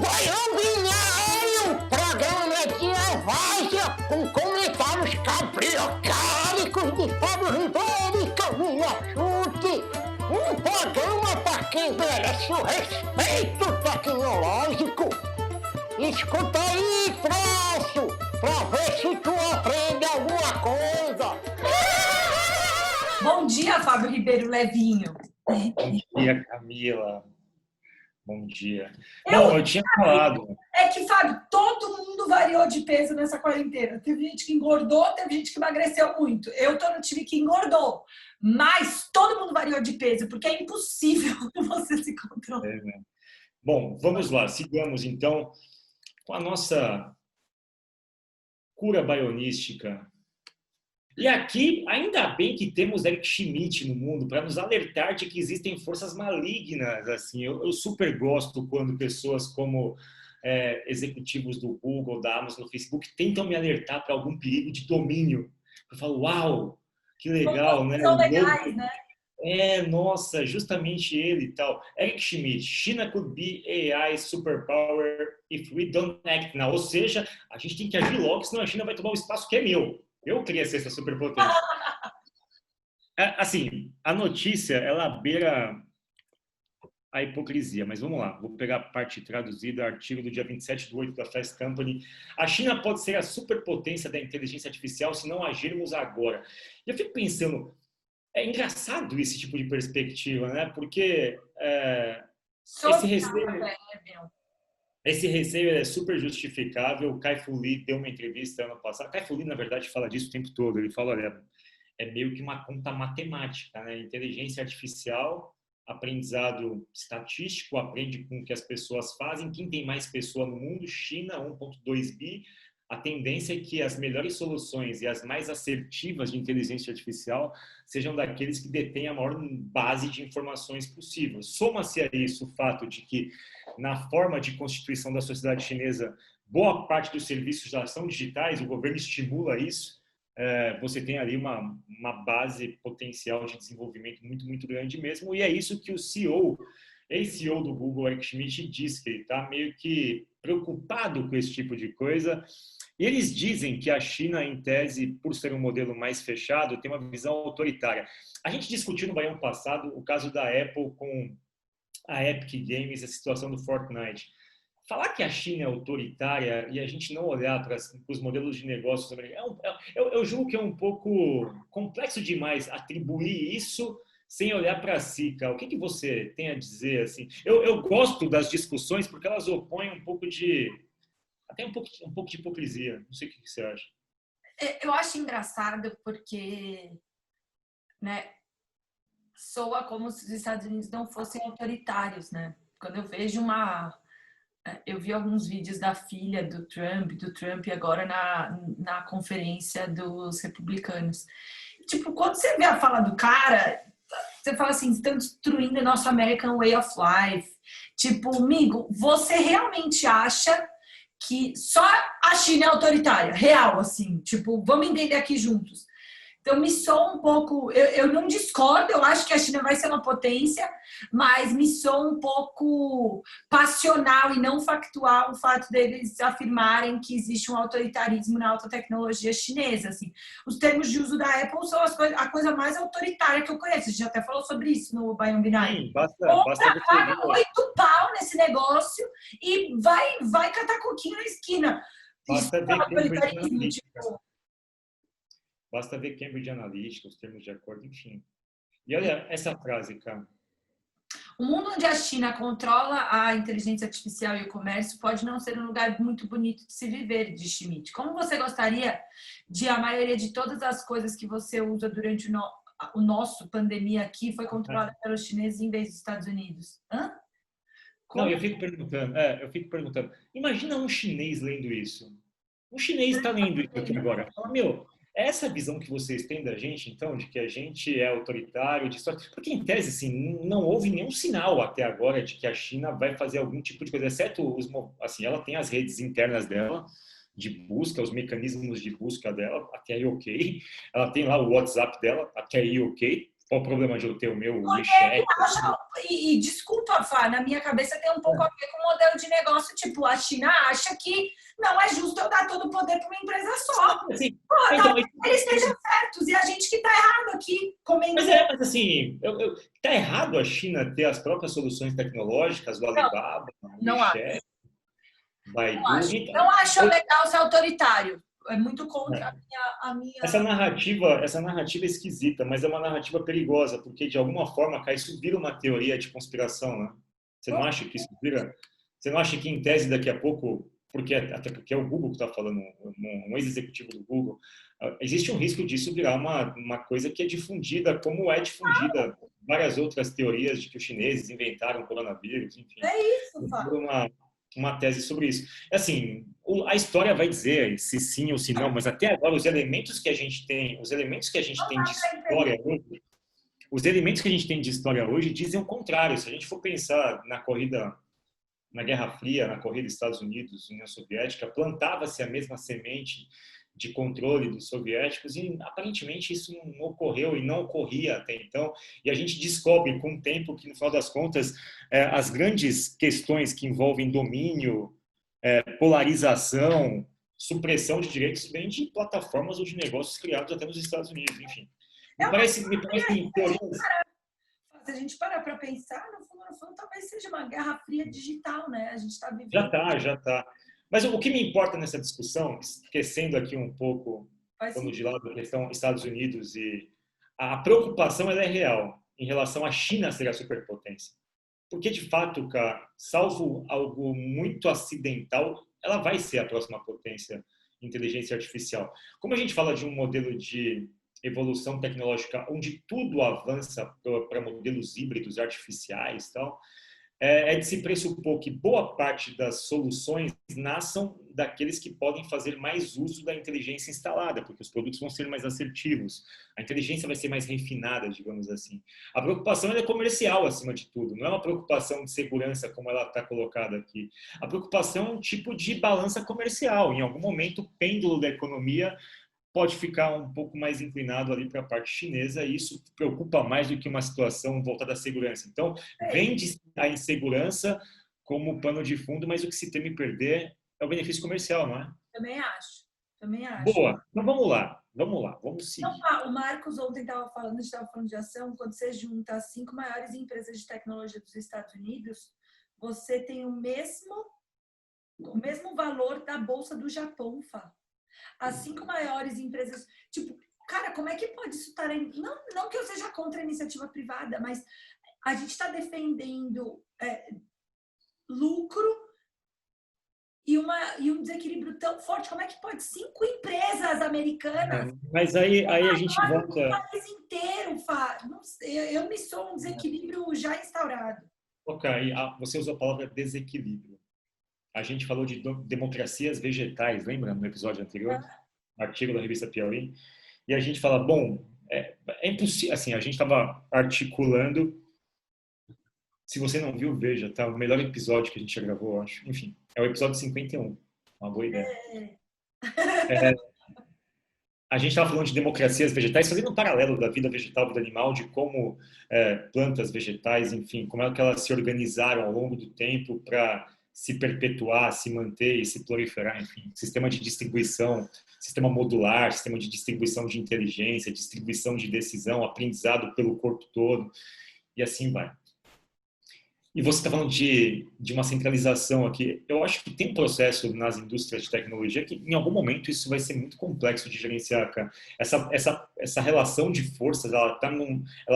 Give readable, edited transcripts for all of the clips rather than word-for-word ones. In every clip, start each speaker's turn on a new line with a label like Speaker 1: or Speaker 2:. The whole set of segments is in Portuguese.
Speaker 1: Baião, o programa de Evásia com comentários cabriocálicos de Fábio Ribeiro e Camila Chute. Um programa para quem merece o respeito tecnológico. Escuta aí, troço, pra ver se tu aprende alguma coisa.
Speaker 2: Bom dia, Fábio Ribeiro Levinho.
Speaker 3: Bom dia, Camila. Bom dia. Eu tinha falado.
Speaker 2: É que, Fábio, todo mundo variou de peso nessa quarentena. Teve gente que engordou, teve gente que emagreceu muito. Eu tô no time que engordou. Mas todo mundo variou de peso, porque é impossível você se controlar.
Speaker 3: Né? Bom, vamos lá. Sigamos, então, com a nossa cura baionística. E aqui, ainda bem que temos Eric Schmidt no mundo para nos alertar de que existem forças malignas. Assim, eu super gosto quando pessoas como executivos do Google, da Amazon, do Facebook tentam me alertar para algum perigo de domínio. Eu falo, uau, que legal, né?
Speaker 2: São legais, né?
Speaker 3: Nossa, justamente ele e tal. Eric Schmidt, China could be AI superpower if we don't act now. Ou seja, a gente tem que agir logo, senão a China vai tomar o espaço que é meu. Eu queria ser essa superpotência. Assim, a notícia, ela beira a hipocrisia, mas vamos lá. Vou pegar a parte traduzida, artigo do dia 27/8 da Fast Company. A China pode ser a superpotência da inteligência artificial se não agirmos agora. E eu fico pensando, é engraçado esse tipo de perspectiva, né? Porque esse receio é super justificável. O Kai-Fu Lee deu uma entrevista ano passado. Kai-Fu Lee, na verdade, fala disso o tempo todo. Ele fala, olha, é meio que uma conta matemática, né? Inteligência artificial, aprendizado estatístico, aprende com o que as pessoas fazem. Quem tem mais pessoa no mundo? China, 1,2 bi. A tendência é que as melhores soluções e as mais assertivas de inteligência artificial sejam daqueles que detêm a maior base de informações possível. Soma-se a isso o fato de que, na forma de constituição da sociedade chinesa, boa parte dos serviços já são digitais, o governo estimula isso. Você tem ali uma base potencial de desenvolvimento muito, muito grande mesmo. E é isso que o ex-CEO do Google, Eric Schmidt, diz, que ele está meio que preocupado com esse tipo de coisa. E eles dizem que a China, em tese, por ser um modelo mais fechado, tem uma visão autoritária. A gente discutiu no Baião passado o caso da Apple com a Epic Games, a situação do Fortnite. Falar que a China é autoritária e a gente não olhar para os modelos de negócios americanos, eu julgo que é um pouco complexo demais atribuir isso sem olhar para si, cara. O que você tem a dizer? Assim? Eu gosto das discussões porque elas opõem um pouco de... até um pouco de hipocrisia. Não sei o que você acha.
Speaker 2: Eu acho engraçado porque, né, soa como se os Estados Unidos não fossem autoritários, né? Quando eu vejo eu vi alguns vídeos da filha do Trump agora na conferência dos republicanos. Tipo, quando você vê a fala do cara, você fala assim, estão destruindo o nosso American Way of Life. Tipo, amigo, você realmente acha que só a China é autoritária? Real, assim. Tipo, vamos entender aqui juntos. Então, me soa um pouco... Eu não discordo, eu acho que a China vai ser uma potência, mas me soa um pouco passional e não factual o fato deles afirmarem que existe um autoritarismo na alta tecnologia chinesa. Assim. Os termos de uso da Apple são a coisa mais autoritária que eu conheço. A gente até falou sobre isso no Baião Binário.
Speaker 3: Sim, basta
Speaker 2: paga 8 pau nesse negócio e vai catar coquinho na esquina.
Speaker 3: Basta
Speaker 2: isso é autoritarismo,
Speaker 3: tipo... Basta ver Cambridge Analytica, os termos de acordo, enfim. E olha essa frase, cara.
Speaker 2: O mundo onde a China controla a inteligência artificial e o comércio pode não ser um lugar muito bonito de se viver, diz Schmidt. Como você gostaria de a maioria de todas as coisas que você usa durante o nosso pandemia aqui foi controlada pelos chineses em vez dos Estados Unidos? Hã?
Speaker 3: Não, eu fico perguntando. Imagina um chinês lendo isso. Um chinês está lendo isso aqui agora. Fala, meu... essa visão que vocês têm da gente, então, de que a gente é autoritário, porque em tese, assim, não houve nenhum sinal até agora de que a China vai fazer algum tipo de coisa, exceto, assim, ela tem as redes internas dela, de busca, os mecanismos de busca dela, até aí ok. Ela tem lá o WhatsApp dela, até aí ok. Qual o problema de eu ter o meu
Speaker 2: Porque
Speaker 3: WeChat?
Speaker 2: ele acha, e desculpa, Fá, na minha cabeça tem um pouco a ver com o modelo de negócio. Tipo, a China acha que não é justo eu dar todo o poder para uma empresa só.
Speaker 3: Assim,
Speaker 2: Pô,
Speaker 3: então,
Speaker 2: eles estejam certos e a gente que tá errado aqui, comendo.
Speaker 3: mas assim, tá errado a China ter as próprias soluções tecnológicas, o Alibaba, o
Speaker 2: Não acho.
Speaker 3: WeChat,
Speaker 2: Não
Speaker 3: Baidu.
Speaker 2: acho.
Speaker 3: Então,
Speaker 2: Não acho legal ser autoritário. É muito contra a minha.
Speaker 3: essa narrativa é esquisita, mas é uma narrativa perigosa, porque de alguma forma, cara, isso vira uma teoria de conspiração, né? Você não acha que isso vira? Você não acha que em tese daqui a pouco, porque até porque é o Google que está falando, um ex-executivo do Google, existe um risco disso virar uma coisa que é difundida, como é difundida várias outras teorias de que os chineses inventaram o coronavírus, enfim.
Speaker 2: É isso, Fá.
Speaker 3: Uma tese sobre isso. Assim, a história vai dizer se sim ou se não, mas até agora os elementos que a gente tem de história hoje, os elementos que a gente tem de história hoje dizem o contrário. Se a gente for pensar na corrida, na Guerra Fria, na corrida Estados Unidos, União Soviética, plantava-se a mesma semente de controle dos soviéticos e aparentemente isso não ocorreu e não ocorria até então. E a gente descobre com o tempo que, no final das contas, as grandes questões que envolvem domínio, polarização, supressão de direitos vêm de plataformas ou de negócios criados até nos Estados Unidos, enfim. Me parece
Speaker 2: Se a gente parar para pensar, no fundo, talvez seja uma guerra fria digital, né? A gente está vivendo.
Speaker 3: Já tá. Mas o que me importa nessa discussão, esquecendo aqui um pouco, quando de lado a questão Estados Unidos e a preocupação ela é real em relação à China ser a superpotência. Porque, de fato, cara, salvo algo muito acidental, ela vai ser a próxima potência de inteligência artificial. Como a gente fala de um modelo de evolução tecnológica onde tudo avança para modelos híbridos artificiais e tal, é de se pressupor que boa parte das soluções nasçam daqueles que podem fazer mais uso da inteligência instalada, porque os produtos vão ser mais assertivos, a inteligência vai ser mais refinada, digamos assim. A preocupação é comercial, acima de tudo, não é uma preocupação de segurança, como ela está colocada aqui. A preocupação é um tipo de balança comercial. Em algum momento, o pêndulo da economia pode ficar um pouco mais inclinado ali para a parte chinesa, e isso preocupa mais do que uma situação voltada à segurança. Então, vende a insegurança como pano de fundo, mas o que se teme perder é o benefício comercial, não é?
Speaker 2: Também acho.
Speaker 3: Boa. Então, vamos seguir.
Speaker 2: Então, o Marcos ontem estava falando, a gente estava falando de ação, quando você junta as 5 maiores empresas de tecnologia dos Estados Unidos, você tem o mesmo valor da Bolsa do Japão, Fá. As 5 maiores empresas, tipo, cara, como é que pode isso estar aí? Não que eu seja contra a iniciativa privada, mas a gente está defendendo lucro e um desequilíbrio tão forte. Como é que pode 5 empresas americanas?
Speaker 3: Mas aí a gente volta.
Speaker 2: O país inteiro, Fá. Eu me sou um desequilíbrio já instaurado.
Speaker 3: Ok, você usou a palavra desequilíbrio. A gente falou de democracias vegetais, lembra no episódio anterior? Artigo da revista Piauí. E a gente fala, bom, é impossível, assim, a gente estava articulando, se você não viu, veja, tá? O melhor episódio que a gente já gravou, eu acho. Enfim, é o episódio 51. Uma boa ideia. A gente estava falando de democracias vegetais, fazendo um paralelo da vida vegetal, vida animal, de como plantas vegetais, enfim, como é que elas se organizaram ao longo do tempo para se perpetuar, se manter e se proliferar, enfim, sistema de distribuição, sistema modular, sistema de distribuição de inteligência, distribuição de decisão, aprendizado pelo corpo todo, e assim vai. E você está falando de uma centralização aqui. Eu acho que tem um processo nas indústrias de tecnologia que, em algum momento, isso vai ser muito complexo de gerenciar, cara. Essa relação de forças, ela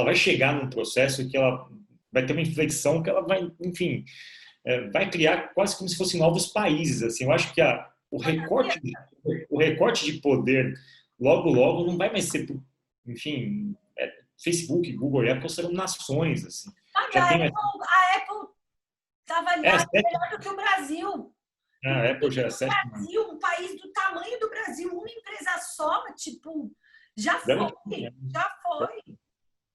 Speaker 3: vai chegar num processo que ela vai ter uma inflexão que ela vai, enfim, vai criar quase como se fossem novos países. Assim. Eu acho que o recorte de poder, logo, não vai mais ser, enfim, Facebook, Google e Apple serão nações, assim.
Speaker 2: A Apple está avaliada melhor do que o Brasil.
Speaker 3: A Apple já é
Speaker 2: sétima. Brasil, um país do tamanho do Brasil, uma empresa só, tipo, já foi.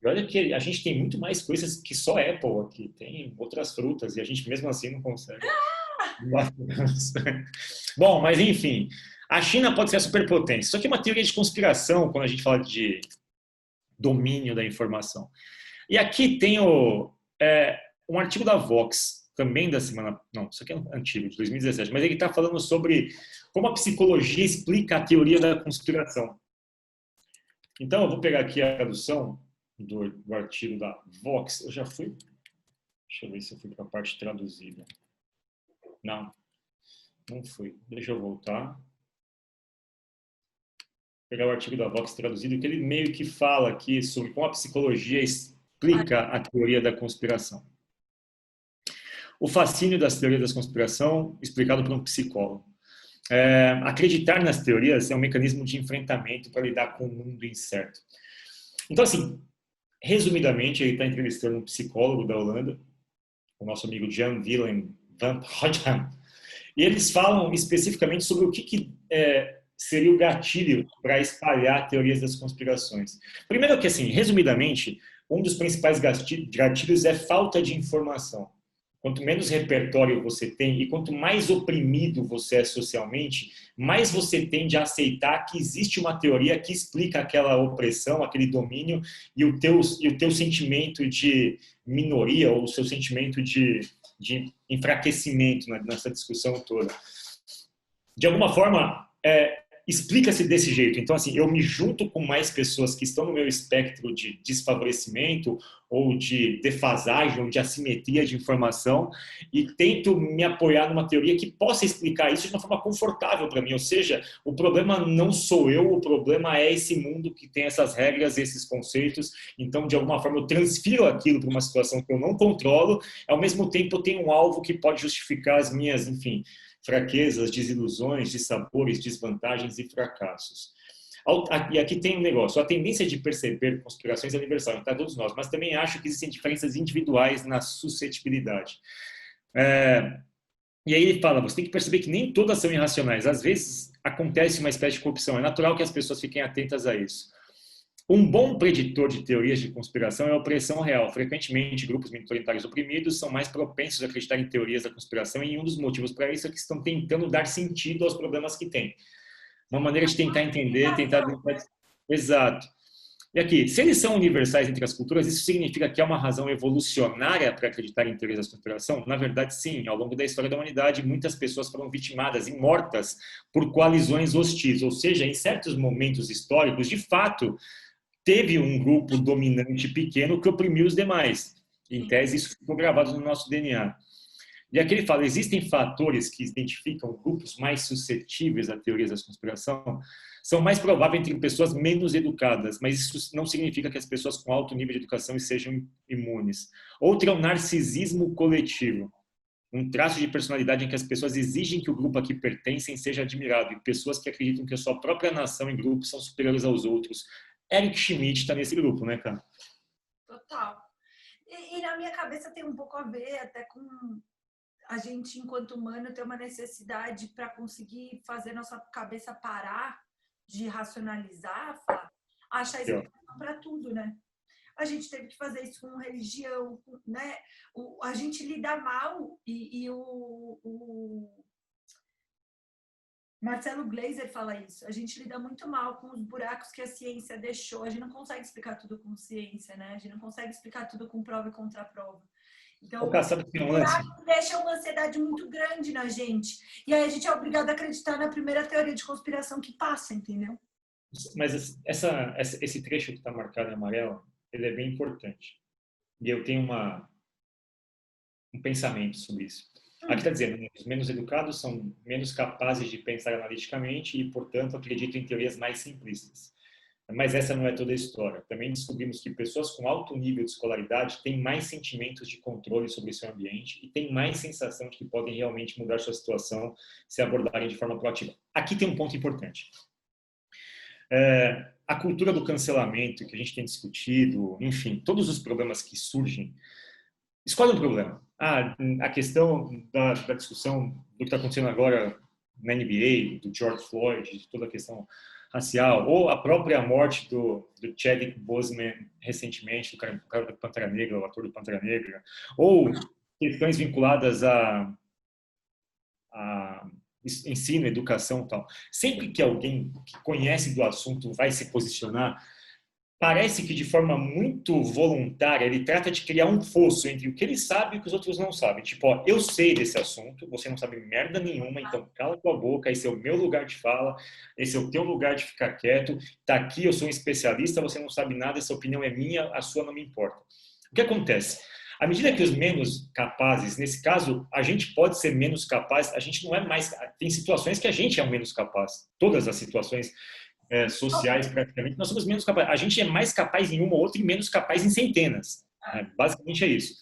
Speaker 3: E olha que a gente tem muito mais coisas que só Apple aqui. Tem outras frutas e a gente mesmo assim não consegue. Bom, mas enfim, a China pode ser a superpotência. Isso aqui é uma teoria de conspiração quando a gente fala de domínio da informação. E aqui tem um artigo da Vox, também da semana... Não, isso aqui é antigo, de 2017, mas ele está falando sobre como a psicologia explica a teoria da conspiração. Então, eu vou pegar aqui a tradução do artigo da Vox. Eu já fui... Deixa eu ver se eu fui para a parte traduzida. Não fui. Deixa eu voltar. Pegar o artigo da Vox traduzido, que ele meio que fala aqui sobre como a psicologia explica a teoria da conspiração. O fascínio das teorias da conspiração, explicado por um psicólogo. Acreditar nas teorias é um mecanismo de enfrentamento para lidar com o mundo incerto. Então, assim, resumidamente, ele está entrevistando um psicólogo da Holanda, o nosso amigo Jan Willem van Hodgman, e eles falam especificamente sobre o que seria o gatilho para espalhar teorias das conspirações. Primeiro que, assim, resumidamente, um dos principais gatilhos é falta de informação. Quanto menos repertório você tem e quanto mais oprimido você é socialmente, mais você tende a aceitar que existe uma teoria que explica aquela opressão, aquele domínio e o teu sentimento de minoria ou o seu sentimento de enfraquecimento nessa discussão toda. De alguma forma, explica-se desse jeito. Então, assim, eu me junto com mais pessoas que estão no meu espectro de desfavorecimento ou de defasagem ou de assimetria de informação e tento me apoiar numa teoria que possa explicar isso de uma forma confortável para mim. Ou seja, o problema não sou eu, o problema é esse mundo que tem essas regras, esses conceitos. Então, de alguma forma, eu transfiro aquilo para uma situação que eu não controlo. Ao mesmo tempo, eu tenho um alvo que pode justificar as minhas, enfim, fraquezas, desilusões, dissabores, desvantagens e fracassos. E aqui tem um negócio, a tendência de perceber conspirações é universal, está todos nós, mas também acho que existem diferenças individuais na suscetibilidade. E aí ele fala, você tem que perceber que nem todas são irracionais, às vezes acontece uma espécie de corrupção, é natural que as pessoas fiquem atentas a isso. Um bom preditor de teorias de conspiração é a opressão real. Frequentemente, grupos minoritários oprimidos são mais propensos a acreditar em teorias da conspiração e um dos motivos para isso é que estão tentando dar sentido aos problemas que têm. Uma maneira de tentar entender, tentar... Exato. E aqui, se eles são universais entre as culturas, isso significa que há uma razão evolucionária para acreditar em teorias da conspiração? Na verdade, sim. Ao longo da história da humanidade, muitas pessoas foram vitimadas e mortas por coalizões hostis. Ou seja, em certos momentos históricos, de fato, teve um grupo dominante pequeno que oprimiu os demais. Em tese, isso ficou gravado no nosso DNA. E aqui ele fala, existem fatores que identificam grupos mais suscetíveis a teorias da conspiração? São mais prováveis entre pessoas menos educadas, mas isso não significa que as pessoas com alto nível de educação sejam imunes. Outro é o narcisismo coletivo, um traço de personalidade em que as pessoas exigem que o grupo a que pertencem seja admirado, e pessoas que acreditam que a sua própria nação e grupo são superiores aos outros. Eric Schmidt está nesse grupo, né, cara?
Speaker 2: Total. E na minha cabeça tem um pouco a ver até com a gente, enquanto humano, ter uma necessidade para conseguir fazer nossa cabeça parar de racionalizar, achar explicação para tudo, né? A gente teve que fazer isso com religião, né? A gente lida mal e o Marcelo Gleiser fala isso. A gente lida muito mal com os buracos que a ciência deixou. A gente não consegue explicar tudo com ciência, né? A gente não consegue explicar tudo com prova e contraprova. Então,
Speaker 3: sabe que
Speaker 2: deixa uma ansiedade muito grande na gente. E aí a gente é obrigado a acreditar na primeira teoria de conspiração que passa, entendeu?
Speaker 3: Mas esse trecho que está marcado em amarelo, ele é bem importante. E eu tenho um pensamento sobre isso. Aqui está dizendo, os menos educados são menos capazes de pensar analiticamente e, portanto, acreditam em teorias mais simplistas. Mas essa não é toda a história. Também descobrimos que pessoas com alto nível de escolaridade têm mais sentimentos de controle sobre seu ambiente e têm mais sensação de que podem realmente mudar sua situação se abordarem de forma proativa. Aqui tem um ponto importante. A cultura do cancelamento que a gente tem discutido, enfim, todos os problemas que surgem, escolhe um problema. A questão da discussão do que está acontecendo agora na NBA, do George Floyd, de toda a questão racial, ou a própria morte do Chadwick Boseman recentemente, do cara do Pantera Negra, o ator do Pantera Negra, ou questões vinculadas a ensino, educação e tal. Sempre que alguém que conhece do assunto vai se posicionar, parece que de forma muito voluntária ele trata de criar um fosso entre o que ele sabe e o que os outros não sabem. Tipo, ó, eu sei desse assunto, você não sabe merda nenhuma, então cala tua boca, esse é o meu lugar de fala, esse é o teu lugar de ficar quieto, tá aqui, eu sou um especialista, você não sabe nada, essa opinião é minha, a sua não me importa. O que acontece? À medida que os menos capazes, nesse caso, a gente pode ser menos capaz, a gente não é mais... Tem situações que a gente é o menos capaz. Todas as situações sociais, praticamente, nós somos menos capazes. A gente é mais capaz em uma ou outra e menos capaz em centenas. Né? Basicamente é isso.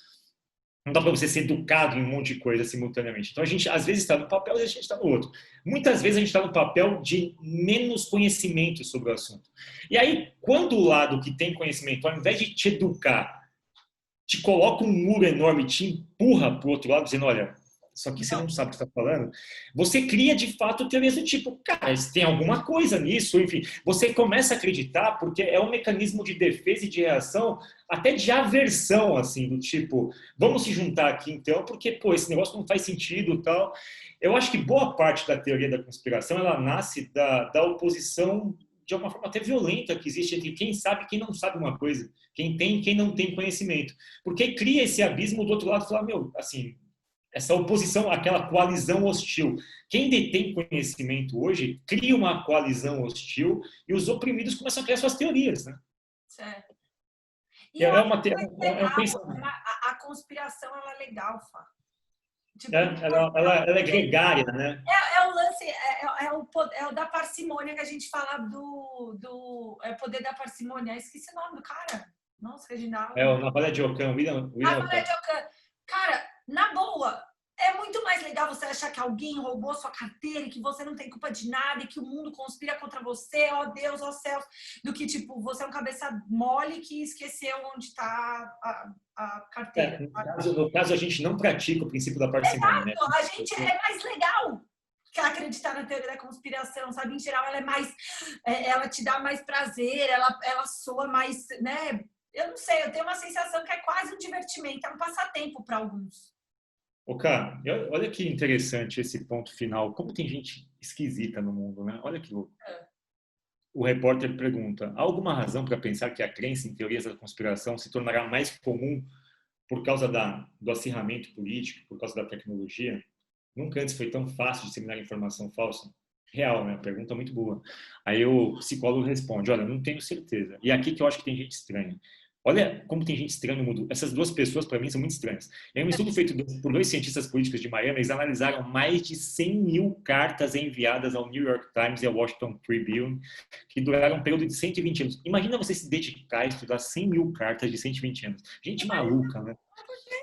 Speaker 3: Não dá para você ser educado em um monte de coisa simultaneamente. Então, a gente, às vezes, está no papel e a gente está no outro. Muitas vezes, a gente está no papel de menos conhecimento sobre o assunto. E aí, quando o lado que tem conhecimento, ao invés de te educar, te coloca um muro enorme, te empurra para o outro lado, dizendo, olha, isso aqui você não sabe o que está falando, você cria, de fato, teorias do tipo, cara, tem alguma coisa nisso, enfim. Você começa a acreditar porque é um mecanismo de defesa e de reação, até de aversão, assim, do tipo, vamos se juntar aqui, então, porque, pô, esse negócio não faz sentido e tal. Eu acho que boa parte da teoria da conspiração, ela nasce da oposição de alguma forma até violenta que existe entre quem sabe e quem não sabe uma coisa, quem tem e quem não tem conhecimento. Porque cria esse abismo do outro lado e fala, meu, assim, essa oposição, aquela coalizão hostil. Quem detém conhecimento hoje cria uma coalizão hostil e os oprimidos começam a criar suas teorias, né?
Speaker 2: Certo. E
Speaker 3: É,
Speaker 2: eu
Speaker 3: é,
Speaker 2: acho
Speaker 3: uma,
Speaker 2: que
Speaker 3: é um
Speaker 2: legal,
Speaker 3: pensamento.
Speaker 2: a conspiração ela é legal, Fá. Tipo,
Speaker 3: Ela é gregária, né?
Speaker 2: é o lance, é o da parcimônia que a gente fala do poder da parcimônia. Eu esqueci o nome do cara. Nossa,
Speaker 3: É o
Speaker 2: Reginaldo.
Speaker 3: Navalha de Ockham, William
Speaker 2: Rafael
Speaker 3: Ockham.
Speaker 2: de Ockham. Cara, na boa, é muito mais legal você achar que alguém roubou sua carteira e que você não tem culpa de nada e que o mundo conspira contra você, ó Deus, ó céus, do que, tipo, você é um cabeça mole que esqueceu onde está a carteira.
Speaker 3: No caso, a gente não pratica o princípio da parcimônia, né?
Speaker 2: A gente é mais legal que acreditar na teoria da conspiração, sabe? Em geral, ela é mais... ela te dá mais prazer, ela soa mais, né? Eu não sei, eu tenho uma sensação que é quase um divertimento, é um passatempo para alguns.
Speaker 3: Ô, cara, olha que interessante esse ponto final. Como tem gente esquisita no mundo, né? Olha que louco. O repórter pergunta: há alguma razão para pensar que a crença em teorias da conspiração se tornará mais comum por causa do acirramento político, por causa da tecnologia? Nunca antes foi tão fácil disseminar informação falsa? Real, né? Pergunta muito boa. Aí o psicólogo responde: olha, não tenho certeza. E é aqui que eu acho que tem gente estranha. Olha como tem gente estranha no mundo. Essas duas pessoas, para mim, são muito estranhas. Em um estudo feito por dois cientistas políticos de Miami, eles analisaram mais de 100 mil cartas enviadas ao New York Times e ao Washington Tribune, que duraram um período de 120 anos. Imagina você se dedicar a estudar 100 mil cartas de 120 anos. Gente maluca, né?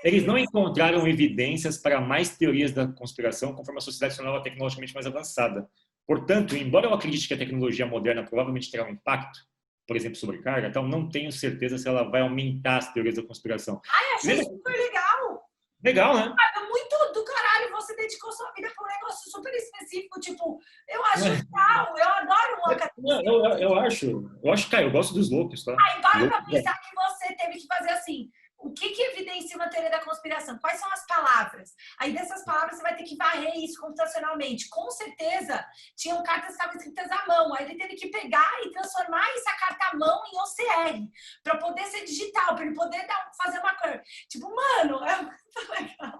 Speaker 3: Eles não encontraram evidências para mais teorias da conspiração conforme a sociedade se tornava tecnologicamente mais avançada. Portanto, embora eu acredite que a tecnologia moderna provavelmente terá um impacto, por exemplo, sobrecarga, então não tenho certeza se ela vai aumentar as teorias da conspiração.
Speaker 2: Ai, achei super legal!
Speaker 3: Legal, né?
Speaker 2: É muito do caralho, você dedicou sua vida para um negócio super específico, tipo, eu acho legal, eu adoro o acadêmico.
Speaker 3: Eu acho, cara, eu gosto dos loucos, tá?
Speaker 2: Aí para pra pensar que você teve que fazer assim, o que evidencia uma teoria da conspiração? Quais são as palavras? Aí dessas palavras você vai ter que varrer isso computacionalmente. Com certeza, tinham cartas que estavam escritas à mão. Aí ele teve que pegar e transformar essa carta à mão em OCR, para poder ser digital, para ele poder fazer uma cor. Tipo, mano, é muito legal.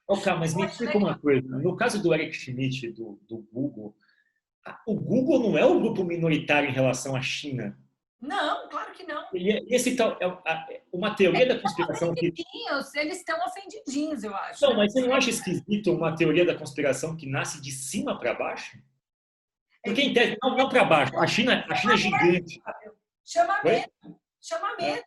Speaker 3: Oh, cara, mas me explica uma coisa. No caso do Eric Schmidt, do Google, o Google não é um grupo minoritário em relação à China.
Speaker 2: Não, claro que não.
Speaker 3: E esse tal, uma teoria da conspiração que...
Speaker 2: Eles estão ofendidinhos, eu acho.
Speaker 3: Não, mas você não acha esquisito uma teoria da conspiração que nasce de cima para baixo? Porque em tese, não para baixo. A China é gigante.
Speaker 2: Chama medo. Chama medo.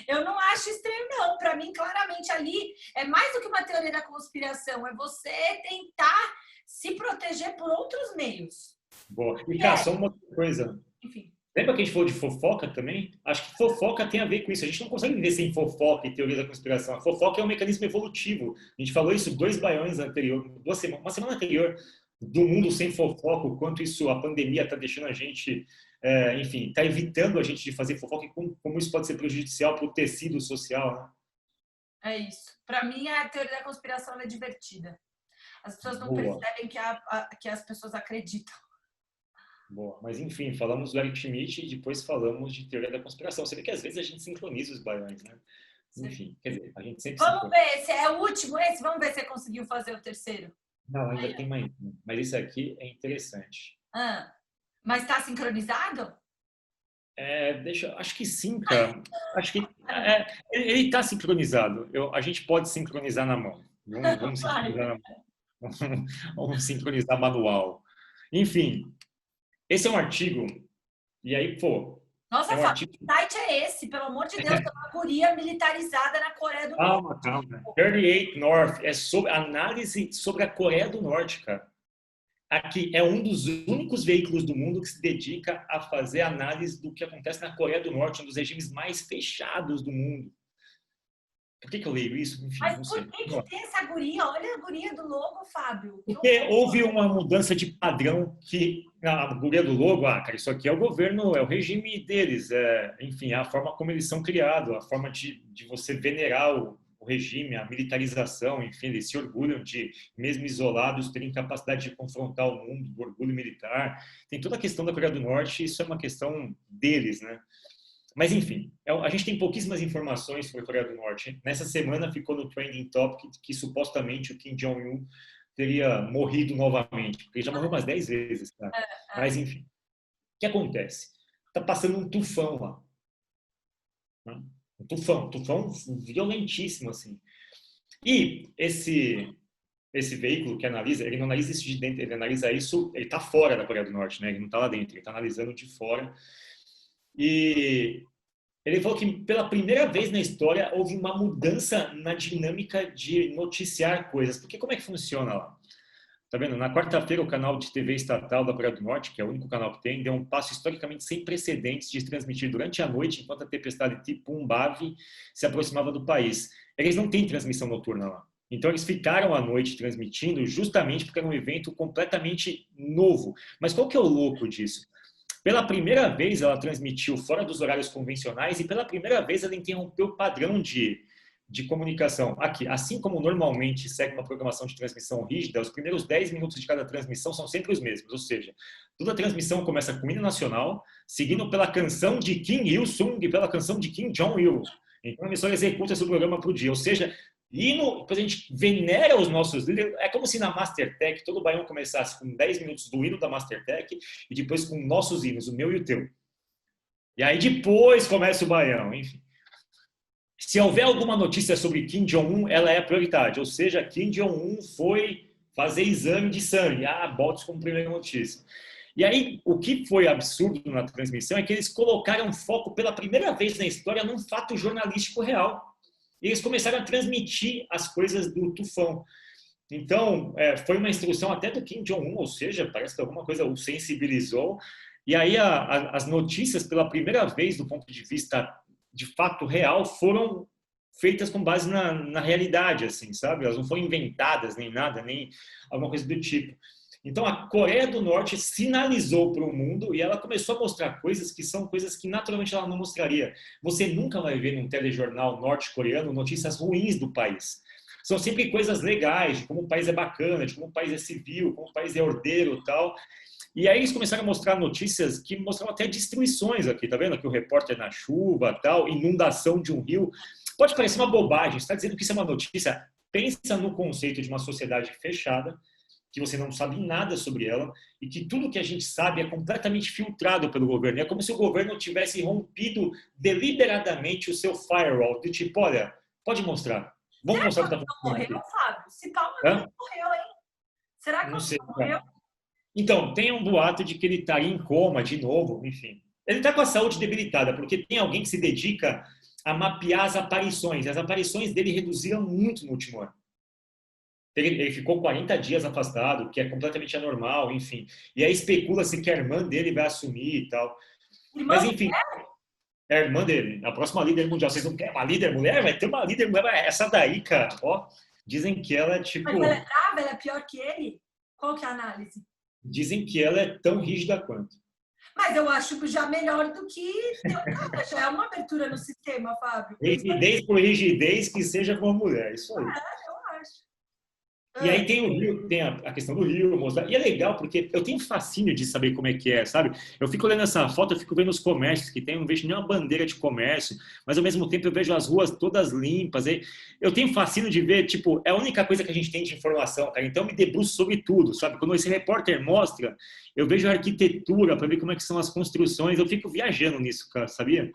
Speaker 2: Eu não acho estranho, não. Para mim, claramente, ali é mais do que uma teoria da conspiração. É você tentar se proteger por outros meios.
Speaker 3: Boa. E, cara, só uma coisa.
Speaker 2: Enfim.
Speaker 3: Lembra que a gente falou de fofoca também? Acho que fofoca tem a ver com isso. A gente não consegue viver sem fofoca e teoria da conspiração. A fofoca é um mecanismo evolutivo. A gente falou isso 2 baiões anterior, uma semana anterior, do mundo sem fofoca, o quanto isso, a pandemia está deixando a gente, enfim, está evitando a gente de fazer fofoca e como isso pode ser prejudicial para o tecido social, né?
Speaker 2: É isso. Para mim, a teoria da conspiração é divertida. As pessoas não
Speaker 3: Boa.
Speaker 2: percebem que as pessoas acreditam.
Speaker 3: Boa. Mas, enfim, falamos do Eric Schmidt e depois falamos de teoria da conspiração. Você vê que às vezes a gente sincroniza os baiões, né? Enfim, quer dizer, a gente sempre
Speaker 2: Vamos
Speaker 3: sincroniza.
Speaker 2: ver, esse é o último esse? Vamos ver se você conseguiu fazer o terceiro.
Speaker 3: Não, ainda tem mais um. Mas esse aqui é interessante.
Speaker 2: Mas está sincronizado?
Speaker 3: Acho que sim, cara. Acho que ele está sincronizado. A gente pode sincronizar na mão. Vamos sincronizar na mão. Vamos sincronizar manual. Enfim, esse é um artigo. E aí, pô.
Speaker 2: Nossa,
Speaker 3: é um artigo...
Speaker 2: que site é esse? Pelo amor de Deus, tem uma guria militarizada na Coreia do Norte.
Speaker 3: Calma. 38 North é sobre análise sobre a Coreia do Norte, cara. Aqui é um dos únicos veículos do mundo que se dedica a fazer análise do que acontece na Coreia do Norte, um dos regimes mais fechados do mundo. Por que eu leio isso? Enfim,
Speaker 2: Mas
Speaker 3: não
Speaker 2: por
Speaker 3: sei.
Speaker 2: que tem essa guria? Olha a guria do logo, Fábio.
Speaker 3: Porque houve uma mudança de padrão que a guria do logo, cara, isso aqui é o governo, é o regime deles, enfim, é a forma como eles são criados, a forma de você venerar o regime, a militarização, enfim, eles se orgulham de, mesmo isolados, terem capacidade de confrontar o mundo, do orgulho militar. Tem toda a questão da Coreia do Norte, isso é uma questão deles, né? Mas, enfim, a gente tem pouquíssimas informações sobre a Coreia do Norte. Nessa semana ficou no Trending Topic que supostamente o Kim Jong-un teria morrido novamente, porque ele já morreu umas 10 vezes, cara. Mas, enfim, o que acontece? Está passando um tufão lá. Um tufão violentíssimo, assim. E esse veículo que analisa, ele não analisa isso de dentro, ele analisa isso, ele está fora da Coreia do Norte, né? Ele não está lá dentro, ele está analisando de fora. E ele falou que pela primeira vez na história houve uma mudança na dinâmica de noticiar coisas. Porque como é que funciona lá? Tá vendo? Na quarta-feira, o canal de TV estatal da Coreia do Norte, que é o único canal que tem, deu um passo historicamente sem precedentes de transmitir durante a noite, enquanto a tempestade Tipumbave se aproximava do país. Eles não têm transmissão noturna lá. Então, eles ficaram à noite transmitindo justamente porque era um evento completamente novo. Mas qual que é o louco disso? Pela primeira vez, ela transmitiu fora dos horários convencionais e pela primeira vez ela interrompeu o padrão de comunicação. Aqui, assim como normalmente segue uma programação de transmissão rígida, os primeiros 10 minutos de cada transmissão são sempre os mesmos, ou seja, toda a transmissão começa com o hino nacional, seguindo pela canção de Kim Il-sung e pela canção de Kim Jong-il. Então a emissora executa esse programa para o dia, ou seja, hino, depois a gente venera os nossos líderes. É como se na Mastertech todo o baião começasse com 10 minutos do hino da Mastertech e depois com nossos hinos, o meu e o teu. E aí depois começa o baião, enfim. Se houver alguma notícia sobre Kim Jong-un, ela é a prioridade. Ou seja, Kim Jong-un foi fazer exame de sangue. Bota como primeira notícia. E aí, o que foi absurdo na transmissão é que eles colocaram foco pela primeira vez na história num fato jornalístico real. E eles começaram a transmitir as coisas do tufão. Então, foi uma instrução até do Kim Jong-un, ou seja, parece que alguma coisa o sensibilizou. E aí, as notícias, pela primeira vez, do ponto de vista de fato real, foram feitas com base na realidade, assim, sabe? Elas não foram inventadas, nem nada, nem alguma coisa do tipo. Então, a Coreia do Norte sinalizou para o mundo e ela começou a mostrar coisas que são coisas que naturalmente ela não mostraria. Você nunca vai ver num telejornal norte-coreano notícias ruins do país. São sempre coisas legais, de como o país é bacana, de como o país é civil, como o país é ordeiro e tal. E aí eles começaram a mostrar notícias que mostravam até destruições aqui, tá vendo? Aqui o repórter na chuva, tal, inundação de um rio. Pode parecer uma bobagem, você está dizendo que isso é uma notícia. Pensa no conceito de uma sociedade fechada, que você não sabe nada sobre ela e que tudo que a gente sabe é completamente filtrado pelo governo. É como se o governo tivesse rompido deliberadamente o seu firewall, do tipo, olha, pode mostrar. Vamos mostrar o que está acontecendo aqui.
Speaker 2: Morreu, Fábio? Se Palma morreu, hein? Será que
Speaker 3: não sei,
Speaker 2: morreu?
Speaker 3: Então, tem um boato de que ele está em coma de novo, enfim. Ele está com a saúde debilitada, porque tem alguém que se dedica a mapear as aparições. As aparições dele reduziram muito no último ano. Ele ficou 40 dias afastado, que é completamente anormal, enfim. E aí especula-se que a irmã dele vai assumir e tal. Mas, enfim, é a irmã dele, a próxima líder mundial. Vocês não querem uma líder mulher? Vai ter uma líder mulher. Essa daí, cara, ó, dizem que ela é tipo...
Speaker 2: Mas ela é brava? Ela é pior que ele? Qual que é a análise?
Speaker 3: Dizem que ela é tão rígida quanto.
Speaker 2: Mas eu acho já melhor do que... já é uma abertura no sistema, Fábio.
Speaker 3: Rigidez por rigidez, que seja com uma mulher. Isso aí.
Speaker 2: Eu acho.
Speaker 3: E aí tem o Rio, tem a questão do Rio, mostrar. E é legal porque eu tenho fascínio de saber como é que é, sabe? Eu fico olhando essa foto, eu fico vendo os comércios que tem, eu não vejo nenhuma bandeira de comércio, mas ao mesmo tempo eu vejo as ruas todas limpas. E eu tenho fascínio de ver, tipo, é a única coisa que a gente tem de informação, cara. Então eu me debruço sobre tudo, sabe? Quando esse repórter mostra, eu vejo a arquitetura para ver como é que são as construções, eu fico viajando nisso, cara, sabia?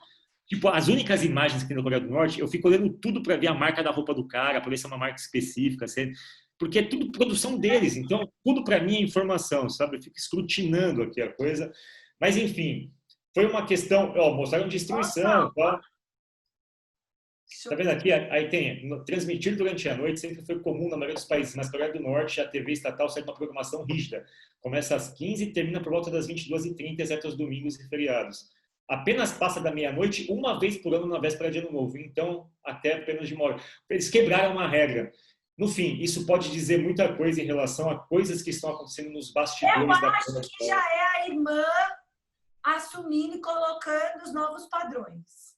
Speaker 3: Tipo, as únicas imagens que tem na Coreia do Norte, eu fico olhando tudo para ver a marca da roupa do cara, para ver se é uma marca específica, porque é tudo produção deles. Então, tudo para mim é informação, sabe? Eu fico escrutinando aqui a coisa. Mas, enfim, foi uma questão. Ó, mostraram destruição, tá? Tá vendo aqui? Aí tem transmitir durante a noite sempre foi comum na maioria dos países, mas na Coreia do Norte a TV estatal segue uma programação rígida. Começa às 15 e termina por volta das 22h30, exceto aos domingos e feriados. Apenas passa da meia-noite uma vez por ano na véspera de Ano Novo, então até apenas de uma hora. Eles quebraram uma regra. No fim, isso pode dizer muita coisa em relação a coisas que estão acontecendo nos bastidores da
Speaker 2: coisa. Eu acho que já é a irmã assumindo e colocando os novos padrões.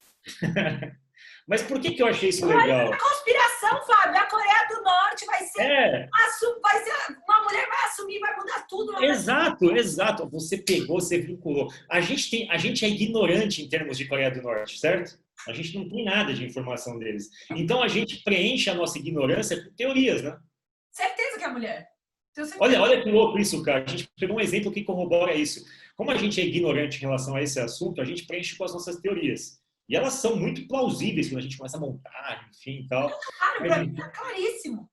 Speaker 3: Mas por que eu achei isso legal?
Speaker 2: É conspiração, Fábio. A Coreia do Norte vai ser, uma mulher vai assumir, vai mudar tudo.
Speaker 3: Exato. Você pegou, você vinculou. A gente é ignorante em termos de Coreia do Norte, certo? A gente não tem nada de informação deles. Então a gente preenche a nossa ignorância com teorias, né?
Speaker 2: Certeza que é mulher.
Speaker 3: Olha que louco isso, cara. A gente pegou um exemplo que corrobora isso. Como a gente é ignorante em relação a esse assunto, a gente preenche com as nossas teorias. E elas são muito plausíveis quando a gente começa a montar, enfim e tal.
Speaker 2: Claro, pra mim tá claríssimo.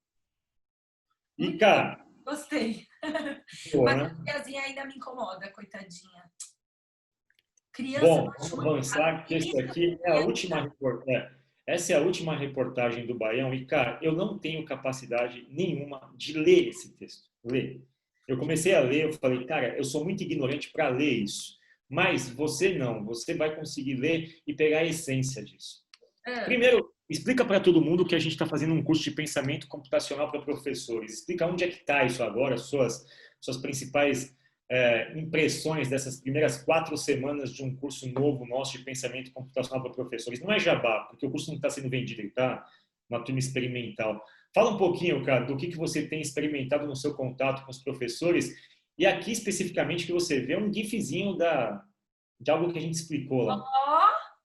Speaker 3: E, cara...
Speaker 2: Gostei.
Speaker 3: Boa,
Speaker 2: mas
Speaker 3: né?
Speaker 2: a criancinha ainda me incomoda, coitadinha. Criança...
Speaker 3: Bom, vamos avançar, que esse aqui é a última reportagem. Essa é a última reportagem do Baião. E, cara, eu não tenho capacidade nenhuma de ler esse texto. Eu comecei a ler, eu falei, cara, eu sou muito ignorante para ler isso. Mas você não, você vai conseguir ler e pegar a essência disso. Primeiro, explica para todo mundo que a gente está fazendo um curso de pensamento computacional para professores. Explica onde é que está isso agora, suas principais impressões dessas primeiras 4 semanas de um curso novo nosso de pensamento computacional para professores. Não é jabá, porque o curso não está sendo vendido, ele está uma turma experimental. Fala um pouquinho, cara, do que você tem experimentado no seu contato com os professores. E aqui, especificamente, que você vê um gifzinho de algo que a gente explicou lá.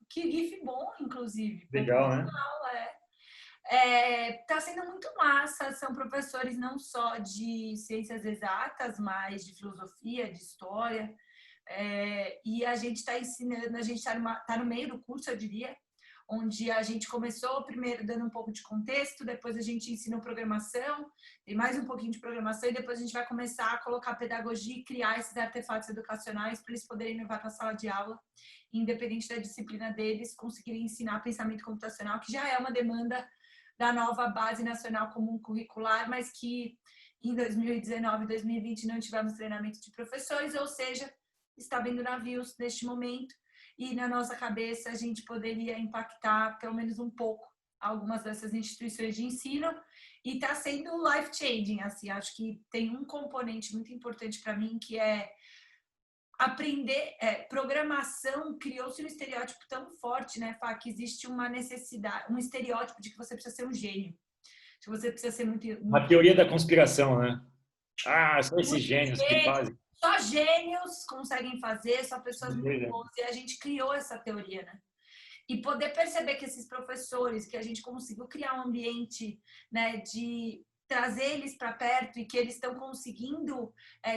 Speaker 2: Que gif bom, inclusive.
Speaker 3: Legal, né?
Speaker 2: Tá sendo muito massa. São professores não só de ciências exatas, mas de filosofia, de história. E a gente está ensinando, a gente está no meio do curso, eu diria, onde a gente começou primeiro dando um pouco de contexto, depois a gente ensinou programação, tem mais um pouquinho de programação e depois a gente vai começar a colocar pedagogia e criar esses artefatos educacionais para eles poderem levar para a sala de aula, independente da disciplina deles, conseguirem ensinar pensamento computacional, que já é uma demanda da nova Base Nacional Comum Curricular, mas que em 2019 e 2020 não tivemos treinamento de professores, ou seja, está vendo navios neste momento. E na nossa cabeça a gente poderia impactar pelo menos um pouco algumas dessas instituições de ensino e está sendo life-changing, assim, acho que tem um componente muito importante para mim que é aprender, programação criou-se um estereótipo tão forte, né, Fá, que existe uma necessidade, um estereótipo de que você precisa ser um gênio, que você precisa ser muito...
Speaker 3: A teoria da conspiração, né? São esses gênios que fazem.
Speaker 2: Só gênios conseguem fazer, só pessoas muito boas. E a gente criou essa teoria, né? E poder perceber que esses professores, que a gente conseguiu criar um ambiente, né, de trazer eles para perto e que eles estão conseguindo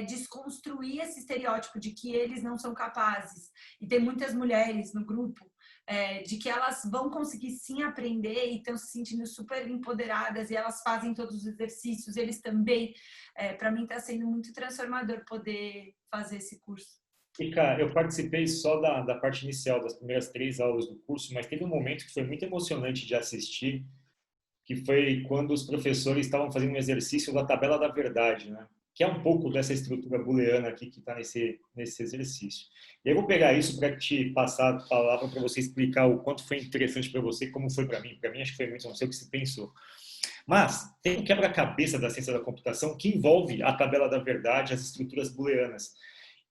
Speaker 2: desconstruir esse estereótipo de que eles não são capazes. E tem muitas mulheres no grupo, de que elas vão conseguir sim aprender e estão se sentindo super empoderadas e elas fazem todos os exercícios, eles também. Para mim está sendo muito transformador poder fazer esse curso.
Speaker 3: E, cara, eu participei só da parte inicial, das primeiras 3 aulas do curso, mas teve um momento que foi muito emocionante de assistir, que foi quando os professores estavam fazendo um exercício da tabela da verdade, né? Que é um pouco dessa estrutura booleana aqui que está nesse exercício. E eu vou pegar isso para te passar a palavra para você explicar o quanto foi interessante para você, como foi para mim. Para mim, acho que foi muito, não sei o que você pensou. Mas tem um quebra-cabeça da ciência da computação que envolve a tabela da verdade, as estruturas booleanas.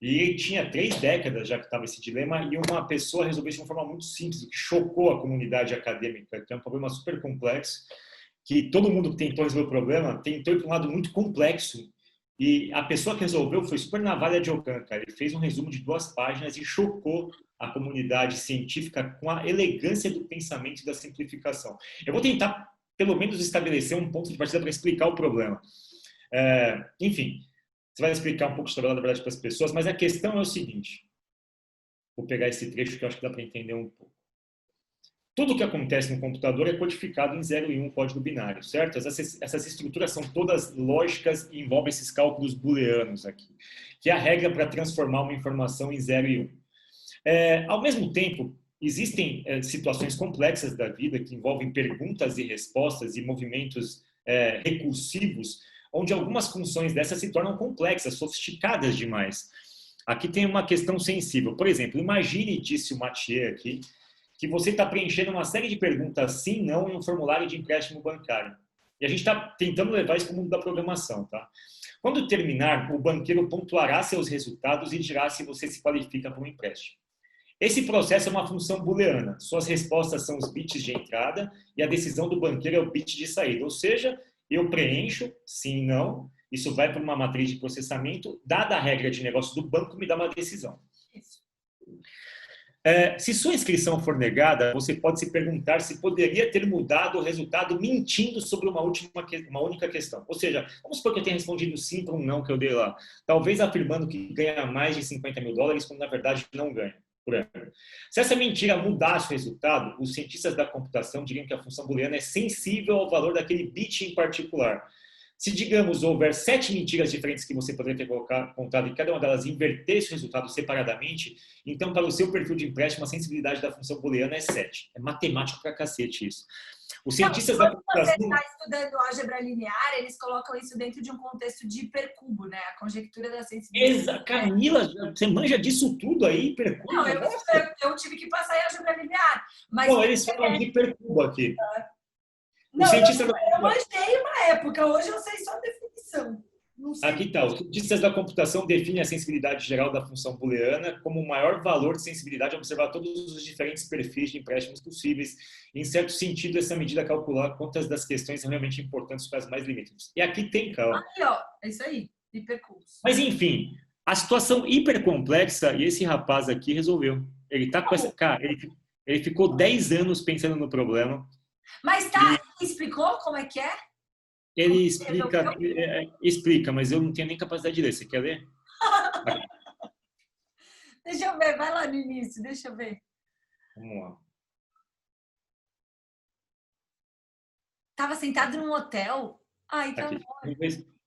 Speaker 3: E tinha 3 décadas já que estava esse dilema e uma pessoa resolveu isso de uma forma muito simples, o que chocou a comunidade acadêmica, que é um problema super complexo. que todo mundo tentou resolver o problema, tentou ir para um lado muito complexo. E a pessoa que resolveu foi super Navalha de Ockham, cara. Ele fez um resumo de 2 páginas e chocou a comunidade científica com a elegância do pensamento e da simplificação. Eu vou tentar, pelo menos, estabelecer um ponto de partida para explicar o problema. Enfim, você vai explicar um pouco de tabela da verdade para as pessoas, mas a questão é o seguinte. Vou pegar esse trecho que eu acho que dá para entender um pouco. Tudo o que acontece no computador é codificado em 0 e 1 código binário, certo? Essas estruturas são todas lógicas e envolvem esses cálculos booleanos aqui, que é a regra para transformar uma informação em 0 e 1. Ao mesmo tempo, existem situações complexas da vida que envolvem perguntas e respostas e movimentos recursivos, onde algumas funções dessas se tornam complexas, sofisticadas demais. Aqui tem uma questão sensível. Por exemplo, imagine, disse o Mathieu aqui, que você está preenchendo uma série de perguntas sim, não em um formulário de empréstimo bancário. E a gente está tentando levar isso para o mundo da programação, tá? Quando terminar, o banqueiro pontuará seus resultados e dirá se você se qualifica para um empréstimo. Esse processo é uma função booleana. Suas respostas são os bits de entrada e a decisão do banqueiro é o bit de saída. Ou seja, eu preencho, sim, não, isso vai para uma matriz de processamento, dada a regra de negócio do banco, me dá uma decisão. Se sua inscrição for negada, você pode se perguntar se poderia ter mudado o resultado mentindo sobre uma única questão. Ou seja, vamos supor que eu tenha respondido sim para um não que eu dei lá. Talvez afirmando que ganha mais de $50 mil, quando na verdade não ganha por ano. Se essa mentira mudasse o resultado, os cientistas da computação diriam que a função booleana é sensível ao valor daquele bit em particular. Se, digamos, houver 7 mentiras diferentes que você poderia ter contado e cada uma delas invertesse o resultado separadamente, então, para o seu perfil de empréstimo, a sensibilidade da função booleana é 7. É matemático pra cacete isso. Os cientistas da computação...
Speaker 2: Quando você está estudando álgebra linear, eles colocam isso dentro de um contexto de hipercubo, né? A conjectura da sensibilidade.
Speaker 3: Camila, você manja disso tudo aí, hipercubo?
Speaker 2: Não, eu tive que passar em álgebra linear. Mas
Speaker 3: não, eles falam de hipercubo aqui.
Speaker 2: Não, eu manjei uma época, hoje eu sei só a definição. Não sei.
Speaker 3: Aqui está, os cientistas da computação definem a sensibilidade geral da função booleana como o maior valor de sensibilidade a observar todos os diferentes perfis de empréstimos possíveis. Em certo sentido, essa medida calcula quantas das questões são realmente importantes para as mais limítrofes. E aqui tem, calma.
Speaker 2: Aqui, ó, é isso aí, hipercurso.
Speaker 3: Mas, enfim, a situação hipercomplexa, e esse rapaz aqui resolveu. Ele tá com essa... Cara, ele ficou 10 anos pensando no problema.
Speaker 2: Mas tá, explicou como é que é?
Speaker 3: Ele explica, mas eu não tenho nem capacidade de ler. Você quer ler?
Speaker 2: Deixa eu ver, vai lá no início, deixa eu ver.
Speaker 3: Vamos lá.
Speaker 2: Tava sentado num hotel? Ai, tá bom.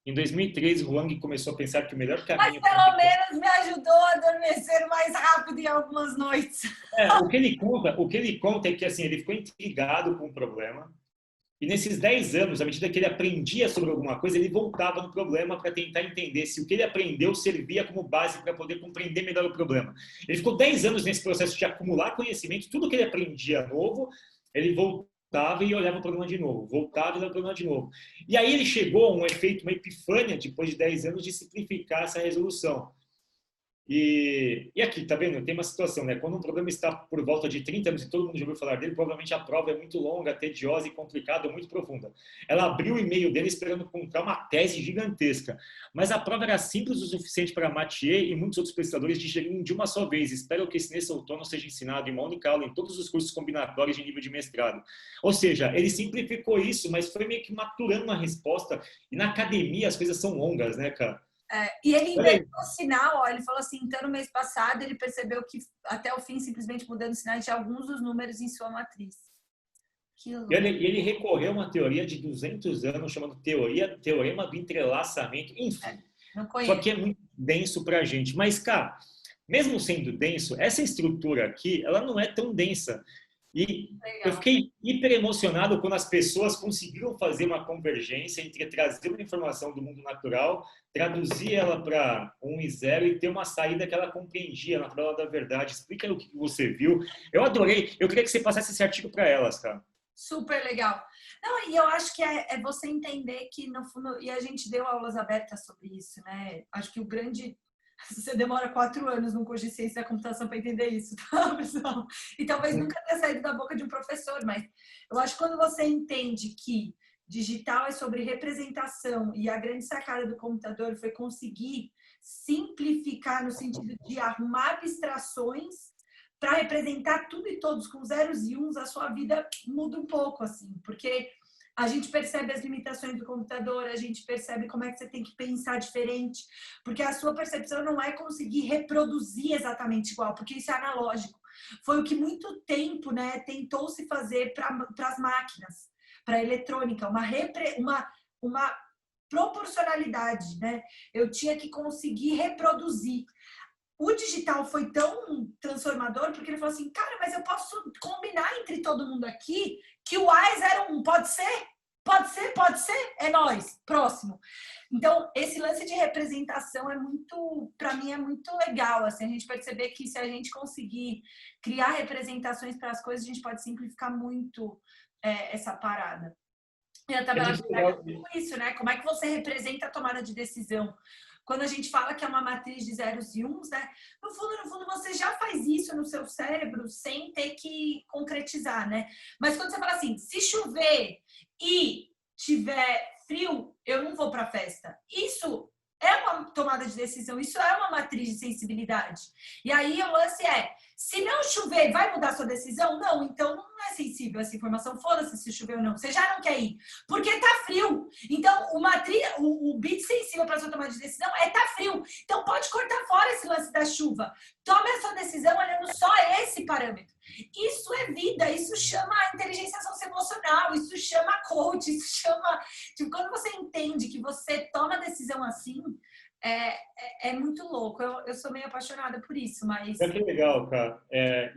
Speaker 3: Em 2003, Huang começou a pensar que o melhor caminho...
Speaker 2: Mas pelo menos me ajudou a adormecer mais rápido em algumas noites.
Speaker 3: O que ele conta é que assim, ele ficou intrigado com o problema e nesses 10 anos, à medida que ele aprendia sobre alguma coisa, ele voltava no problema para tentar entender se o que ele aprendeu servia como base para poder compreender melhor o problema. Ele ficou 10 anos nesse processo de acumular conhecimento, tudo que ele aprendia novo, ele voltava e olhava o problema de novo, voltava e olhava o problema de novo. E aí ele chegou a um efeito, uma epifânia, depois de 10 anos, de simplificar essa resolução. E aqui, tá vendo? Tem uma situação, né? Quando um problema está por volta de 30 anos e todo mundo já ouviu falar dele, provavelmente a prova é muito longa, tediosa e complicada, muito profunda. Ela abriu o e-mail dele esperando encontrar uma tese gigantesca. Mas a prova era simples o suficiente para Mathieu e muitos outros pesquisadores digerirem de uma só vez. Espero que nesse outono seja ensinado em uma única aula em todos os cursos combinatórios de nível de mestrado. Ou seja, ele simplificou isso, mas foi meio que maturando uma resposta. E na academia as coisas são longas, né, cara?
Speaker 2: E ele inventou o sinal, ó, ele falou assim, então no mês passado ele percebeu que até o fim, simplesmente mudando o sinal de alguns dos números em sua matriz. Que louco.
Speaker 3: E ele recorreu a uma teoria de 200 anos, chamada teorema do entrelaçamento, enfim.
Speaker 2: Não conheço.
Speaker 3: Só que é muito denso pra gente. Mas, cara, mesmo sendo denso, essa estrutura aqui, ela não é tão densa. E eu fiquei hiper emocionado quando as pessoas conseguiram fazer uma convergência entre trazer uma informação do mundo natural, traduzir ela para 1 e 0 e ter uma saída que ela compreendia na tabela da verdade. Explica o que você viu. Eu adorei. Eu queria que você passasse esse artigo para elas, cara.
Speaker 2: Super legal. Não, e eu acho que é você entender que, no fundo, e a gente deu aulas abertas sobre isso, né? Acho que o grande... Você demora 4 anos num curso de ciência da computação para entender isso, tá, pessoal? E talvez nunca tenha saído da boca de um professor, mas eu acho que quando você entende que Digital é sobre representação e a grande sacada do computador foi conseguir simplificar no sentido de arrumar abstrações para representar tudo e todos com zeros e uns, a sua vida muda um pouco, assim, porque a gente percebe as limitações do computador, a gente percebe como é que você tem que pensar diferente, porque a sua percepção não é conseguir reproduzir exatamente igual, porque isso é analógico. Foi o que muito tempo, né, tentou se fazer para as máquinas, para a eletrônica, uma proporcionalidade, né? Eu tinha que conseguir reproduzir. O digital foi tão transformador porque ele falou assim, cara, mas eu posso combinar entre todo mundo aqui que o A é 01, pode ser? Pode ser, pode ser, é nós, próximo. Então, esse lance de representação é muito, para mim, é muito legal, assim, a gente perceber que se a gente conseguir criar representações para as coisas, a gente pode simplificar muito essa parada. E a tabela com isso, né? Como é que você representa a tomada de decisão? Quando a gente fala que é uma matriz de zeros e uns, né? No fundo, você já faz isso no seu cérebro sem ter que concretizar, né? Mas quando você fala assim, se chover e tiver frio, eu não vou para a festa. Isso é uma tomada de decisão, isso é uma matriz de sensibilidade. E aí o lance é, se não chover, vai mudar a sua decisão? Não, então não é sensível essa informação, foda-se se chover ou não. Você já não quer ir, porque tá frio. Então, o bit sensível para sua tomada de decisão é tá frio. Então, pode cortar fora esse lance da chuva. Tome a sua decisão olhando só esse parâmetro. Isso é vida, isso chama inteligência socioemocional, isso chama coach, isso chama... Tipo, quando você entende que você toma a decisão assim, é muito louco. Eu sou meio apaixonada por isso, mas...
Speaker 3: É que legal, cara.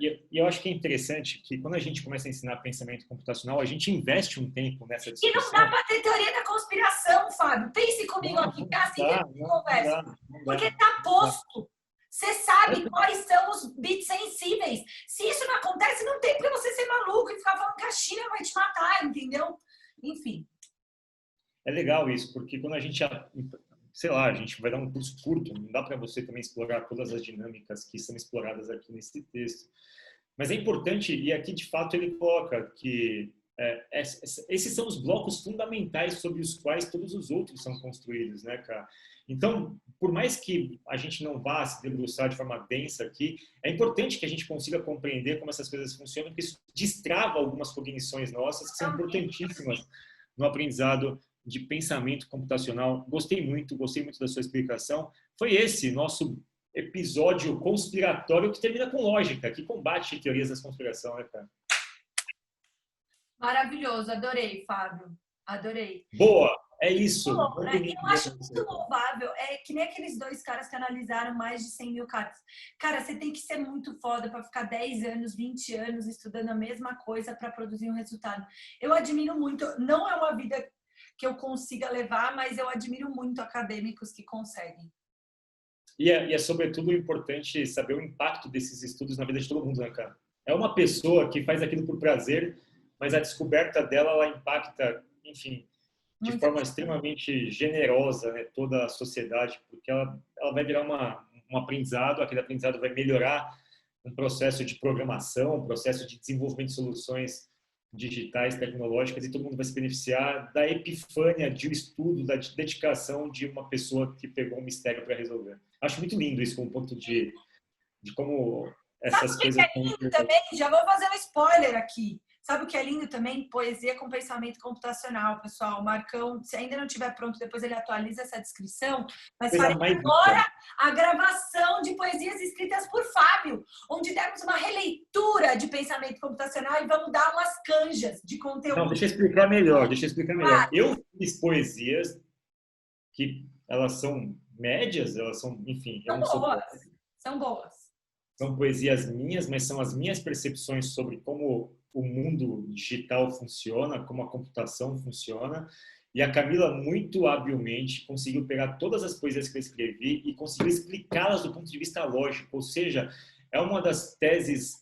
Speaker 3: E eu acho que é interessante que quando a gente começa a ensinar pensamento computacional, a gente investe um tempo nessa discussão.
Speaker 2: E não dá para ter teoria da conspiração, Fábio. Pense comigo aqui, que assim que a gente conversa. Porque tá posto. Você sabe quais são os bits sensíveis. Se isso não acontece, não tem porque você ser maluco e ficar falando que a China vai te matar, entendeu? Enfim.
Speaker 3: É legal isso, porque quando a gente, sei lá, a gente vai dar um curso curto, não dá para você também explorar todas as dinâmicas que são exploradas aqui nesse texto. Mas é importante, e aqui de fato ele coloca que esses são os blocos fundamentais sobre os quais todos os outros são construídos, né, cara? Então, por mais que a gente não vá se debruçar de forma densa aqui, é importante que a gente consiga compreender como essas coisas funcionam, porque isso destrava algumas cognições nossas que são importantíssimas no aprendizado de pensamento computacional. Gostei muito da sua explicação. Foi esse nosso episódio conspiratório que termina com lógica, que combate teorias da conspiração, né, cara?
Speaker 2: Maravilhoso, adorei, Fábio. Adorei.
Speaker 3: Boa, é isso.
Speaker 2: Bom, né? Eu acho muito louvável. É que nem aqueles dois caras que analisaram mais de 100 mil caras. Cara, você tem que ser muito foda para ficar 10 anos, 20 anos estudando a mesma coisa para produzir um resultado. Eu admiro muito. Não é uma vida que eu consiga levar, mas eu admiro muito acadêmicos que conseguem.
Speaker 3: E é sobretudo importante saber o impacto desses estudos na vida de todo mundo, né, cara? É uma pessoa que faz aquilo por prazer, mas a descoberta dela, ela impacta, enfim, de forma extremamente generosa, né, toda a sociedade, porque ela vai virar um aprendizado, aquele aprendizado vai melhorar um processo de programação, um processo de desenvolvimento de soluções digitais, tecnológicas, e todo mundo vai se beneficiar da epifânia de um estudo, da dedicação de uma pessoa que pegou um mistério para resolver. Acho muito lindo isso como ponto de como essas
Speaker 2: Sabe
Speaker 3: coisas...
Speaker 2: o que é lindo também? Já vou fazer um spoiler aqui. Sabe o que é lindo também? Poesia com pensamento computacional, pessoal. O Marcão, se ainda não estiver pronto, depois ele atualiza essa descrição. Mas farei agora a gravação de poesias escritas por Fábio, onde demos uma releitura de pensamento computacional e vamos dar umas canjas de conteúdo.
Speaker 3: Não, deixa eu explicar melhor. Eu fiz poesias que elas são médias, elas são, enfim...
Speaker 2: São boas.
Speaker 3: São poesias minhas, mas são as minhas percepções sobre como o mundo digital funciona, como a computação funciona. E a Camila, muito habilmente, conseguiu pegar todas as poesias que eu escrevi e conseguiu explicá-las do ponto de vista lógico. Ou seja, é uma das teses,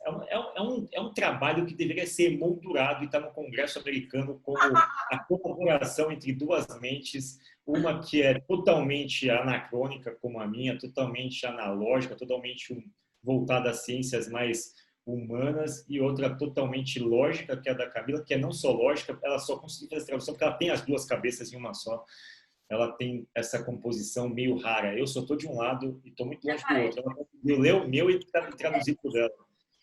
Speaker 3: é um trabalho que deveria ser emoldurado e está no Congresso americano como a colaboração entre duas mentes, uma que é totalmente anacrônica, como a minha, totalmente analógica, totalmente voltada às ciências mais humanas, e outra totalmente lógica, que é a da Camila, que é não só lógica, ela só conseguiu fazer essa tradução porque ela tem as duas cabeças em uma só. Ela tem essa composição meio rara. Eu só estou de um lado e estou muito longe do outro. Ela conseguiu ler o meu e traduzir por ela.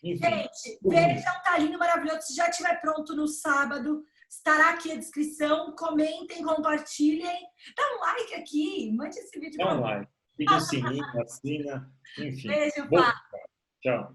Speaker 3: Enfim.
Speaker 4: Gente, vejam, tá lindo, maravilhoso. Se já estiver pronto no sábado, estará aqui a descrição. Comentem, compartilhem. Dá um like aqui, mande esse vídeo.
Speaker 3: Dá um like. Liga o sininho, assina, enfim.
Speaker 4: Beijo,
Speaker 3: Bom,
Speaker 4: Pá.
Speaker 3: tchau.